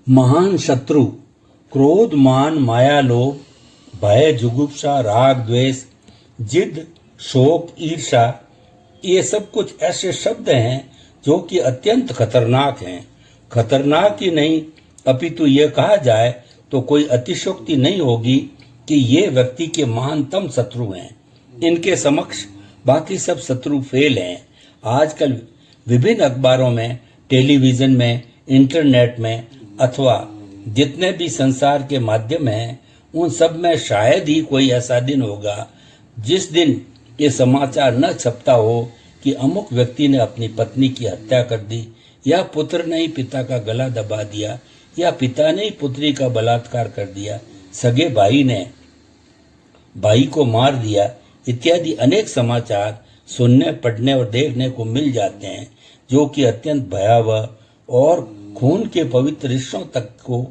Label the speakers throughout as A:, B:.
A: महान शत्रु क्रोध, मान, माया, लोभ, भय, जुगुप्सा, राग, द्वेष, जिद, शोक, ईर्षा, ये सब कुछ ऐसे शब्द हैं जो कि अत्यंत खतरनाक हैं। खतरनाक ही नहीं, अपितु ये कहा जाए तो कोई अतिशयोक्ति नहीं होगी कि ये व्यक्ति के महानतम शत्रु हैं। इनके समक्ष बाकी सब शत्रु फेल हैं। आजकल विभिन्न अखबारों में, टेलीविजन में, इंटरनेट में अथवा जितने भी संसार के माध्यम हैं, उन सब में शायद ही कोई ऐसा दिन होगा जिस दिन ये समाचार न छपता हो कि अमुक व्यक्ति ने अपनी पत्नी की हत्या कर दी, या पुत्र ने ही पिता का गला दबा दिया, या पिता ने ही पुत्री का बलात्कार कर दिया, सगे भाई ने भाई को मार दिया, इत्यादि अनेक समाचार सुनने, पढ़ने और देखने को मिल जाते हैं जो कि अत्यंत भयावह और खून के पवित्र रिश्तों तक को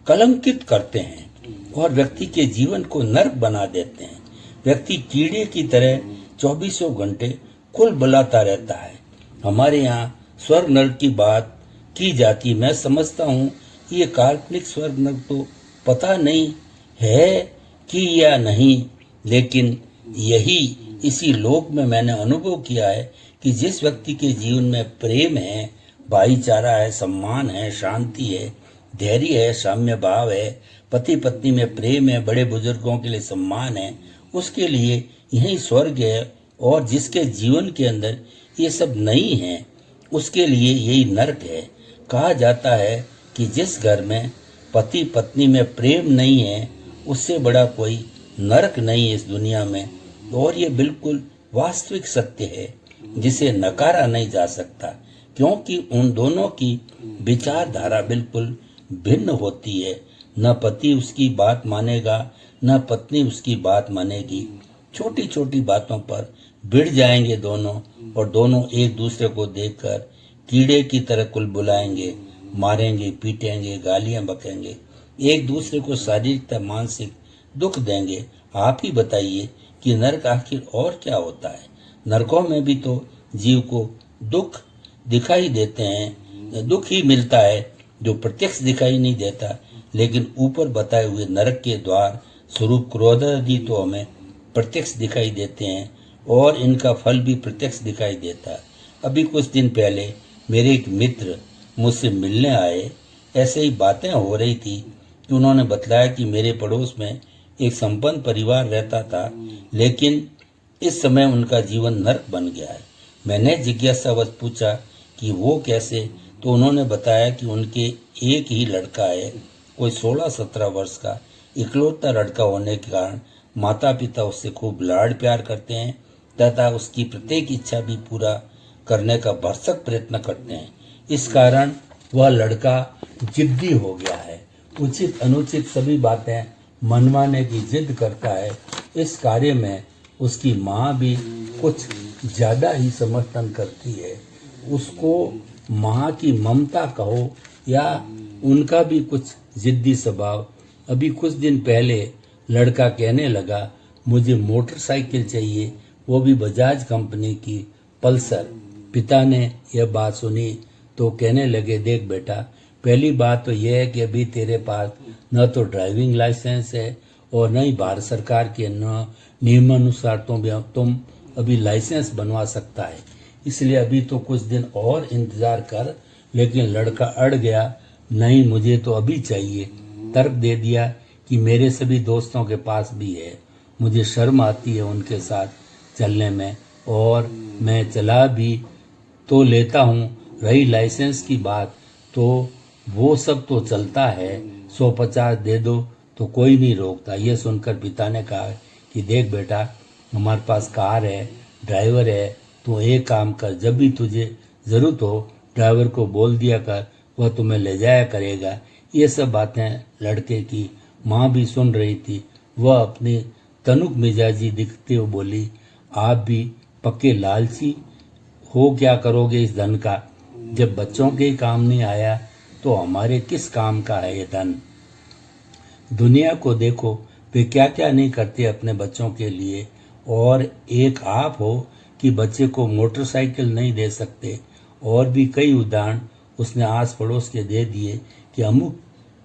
A: कलंकित करते हैं और व्यक्ति के जीवन को नर्क बना देते हैं। व्यक्ति कीड़े की तरह 24 घंटे कुल बुलाता रहता है। हमारे यहाँ स्वर्ग नर्क की बात की जाती, मैं समझता हूँ ये काल्पनिक स्वर्ग नर्क तो पता नहीं है कि या नहीं, लेकिन यही इसी लोक में मैंने अनुभव किया है कि जिस व्यक्ति के जीवन में प्रेम है, भाईचारा है, सम्मान है, शांति है, धैर्य है, साम्य भाव है, पति पत्नी में प्रेम है, बड़े बुजुर्गों के लिए सम्मान है, उसके लिए यही स्वर्ग है। और जिसके जीवन के अंदर ये सब नहीं है, उसके लिए यही नरक है। कहा जाता है कि जिस घर में पति पत्नी में प्रेम नहीं है, उससे बड़ा कोई नरक नहीं है इस दुनिया में। और ये बिल्कुल वास्तविक सत्य है जिसे नकारा नहीं जा सकता, क्योंकि उन दोनों की विचारधारा बिल्कुल भिन्न होती है। न पति उसकी बात मानेगा, न पत्नी उसकी बात मानेगी। छोटी छोटी बातों पर भिड़ जाएंगे दोनों, और दोनों एक दूसरे को देखकर कीड़े की तरह कुल बुलाएंगे, मारेंगे, पीटेंगे, गालियां बकेंगे, एक दूसरे को शारीरिक तथा मानसिक दुख देंगे। आप ही बताइए कि नरक आखिर और क्या होता है। नरकों में भी तो जीव को दुख दिखाई देते हैं, दुख ही मिलता है जो प्रत्यक्ष दिखाई नहीं देता। लेकिन ऊपर बताए हुए नरक के द्वार स्वरूप क्रोध आदि तो हमें प्रत्यक्ष दिखाई देते हैं और इनका फल भी प्रत्यक्ष दिखाई देता है। अभी कुछ दिन पहले मेरे एक मित्र मुझसे मिलने आए। ऐसे ही बातें हो रही थी कि उन्होंने बतलाया कि मेरे पड़ोस में एक संपन्न परिवार रहता था, लेकिन इस समय उनका जीवन नरक बन गया है। मैंने जिज्ञासावश पूछा कि वो कैसे, तो उन्होंने बताया कि उनके एक ही लड़का है, कोई 16-17 वर्ष का इकलौता लड़का होने के कारण माता पिता उससे खूब लाड़ प्यार करते हैं तथा उसकी प्रत्येक इच्छा भी पूरा करने का भरसक प्रयत्न करते हैं। इस कारण वह लड़का जिद्दी हो गया है, उचित अनुचित सभी बातें मनवाने की जिद करता है। इस कार्य में उसकी माँ भी कुछ ज़्यादा ही समर्थन करती है। उसको माँ की ममता कहो या उनका भी कुछ जिद्दी स्वभाव। अभी कुछ दिन पहले लड़का कहने लगा मुझे मोटरसाइकिल चाहिए, वो भी बजाज कंपनी की पल्सर। पिता ने यह बात सुनी तो कहने लगे देख बेटा, पहली बात तो यह है कि अभी तेरे पास न तो ड्राइविंग लाइसेंस है और न ही भारत सरकार के न नियमानुसार तुम अभी लाइसेंस बनवा सकता है, इसलिए अभी तो कुछ दिन और इंतजार कर। लेकिन लड़का अड़ गया, नहीं मुझे तो अभी चाहिए। तर्क दे दिया कि मेरे सभी दोस्तों के पास भी है, मुझे शर्म आती है उनके साथ चलने में और मैं चला भी तो लेता हूँ। रही लाइसेंस की बात तो वो सब तो चलता है, 150 दे दो तो कोई नहीं रोकता। ये सुनकर पिता ने कहा कि देख बेटा, हमारे पास कार है, ड्राइवर है, तो एक काम कर, जब भी तुझे ज़रूरत हो ड्राइवर को बोल दिया कर, वह तुम्हें ले जाया करेगा। ये सब बातें लड़के की माँ भी सुन रही थी। वह अपनी तनुक मिजाजी दिखते हुए बोली, आप भी पक्के लालची हो, क्या करोगे इस धन का? जब बच्चों के काम नहीं आया तो हमारे किस काम का है ये धन? दुनिया को देखो, वे क्या क्या नहीं करते अपने बच्चों के लिए, और एक आप हो कि बच्चे को मोटरसाइकिल नहीं दे सकते। और भी कई उदाहरण उसने आस पड़ोस के दे दिए कि अमुक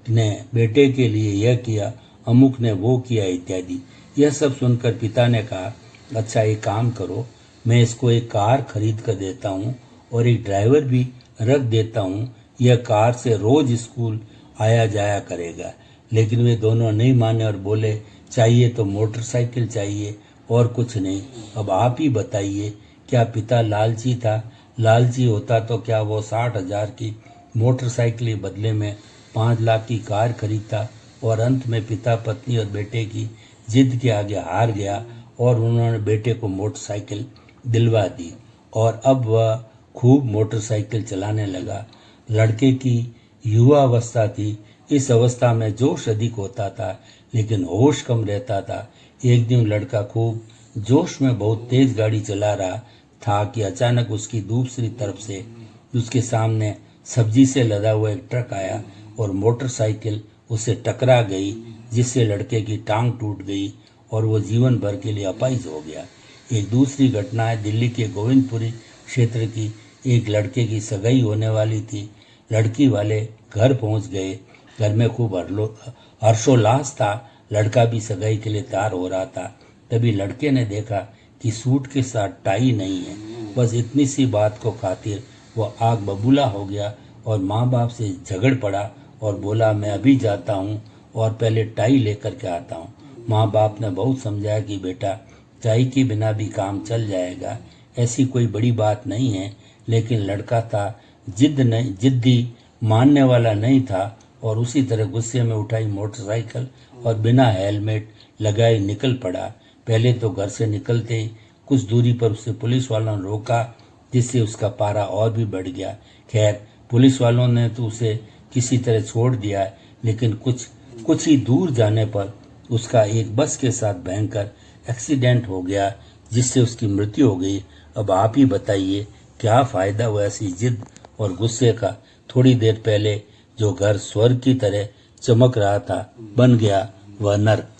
A: ने बेटे के लिए यह किया, अमुक ने वो किया इत्यादि। यह सब सुनकर पिता ने कहा, अच्छा एक काम करो, मैं इसको एक कार खरीद कर देता हूँ और एक ड्राइवर भी रख देता हूँ, यह कार से रोज स्कूल आया जाया करेगा। लेकिन वे दोनों नहीं माने और बोले, चाहिए तो मोटरसाइकिल चाहिए और कुछ नहीं। अब आप ही बताइए, क्या पिता लालची था? लालची होता तो क्या वो 60,000 की मोटरसाइकिल बदले में 5 लाख की कार खरीदता? और अंत में पिता पत्नी और बेटे की जिद के आगे हार गया और उन्होंने बेटे को मोटरसाइकिल दिलवा दी और अब वह खूब मोटरसाइकिल चलाने लगा। लड़के की युवा अवस्था थी। इस अवस्था में जोश अधिक होता था लेकिन होश कम रहता था। एक दिन लड़का खूब जोश में बहुत तेज गाड़ी चला रहा था कि अचानक उसकी दूसरी तरफ से उसके सामने सब्जी से लदा हुआ एक ट्रक आया और मोटरसाइकिल उसे टकरा गई, जिससे लड़के की टांग टूट गई और वो जीवन भर के लिए अपाहिज हो गया। एक दूसरी घटना है दिल्ली के गोविंदपुरी क्षेत्र की। एक लड़के की सगाई होने वाली थी। लड़की वाले घर पहुंच गए। घर में खूब हर्षोल्लास था। लड़का भी सगाई के लिए तैयार हो रहा था। तभी लड़के ने देखा कि सूट के साथ टाई नहीं है। बस इतनी सी बात को खातिर वो आग बबूला हो गया और माँ बाप से झगड़ पड़ा और बोला, मैं अभी जाता हूँ और पहले टाई लेकर के आता हूँ। माँ बाप ने बहुत समझाया कि बेटा, टाई के बिना भी काम चल जाएगा, ऐसी कोई बड़ी बात नहीं है। लेकिन लड़का था जिद्दी, मानने वाला नहीं था और उसी तरह गुस्से में उठाई मोटरसाइकिल और बिना हेलमेट लगाए निकल पड़ा। पहले तो घर से निकलते ही कुछ दूरी पर उसे पुलिस वालों ने रोका, जिससे उसका पारा और भी बढ़ गया। खैर, पुलिस वालों ने तो उसे किसी तरह छोड़ दिया, लेकिन कुछ ही दूर जाने पर उसका एक बस के साथ भयंकर एक्सीडेंट हो गया, जिससे उसकी मृत्यु हो गई। अब आप ही बताइए, क्या फायदा हुआ ऐसी जिद और गुस्से का? थोड़ी देर पहले जो घर स्वर्ग की तरह चमक रहा था, बन गया वह नर्क।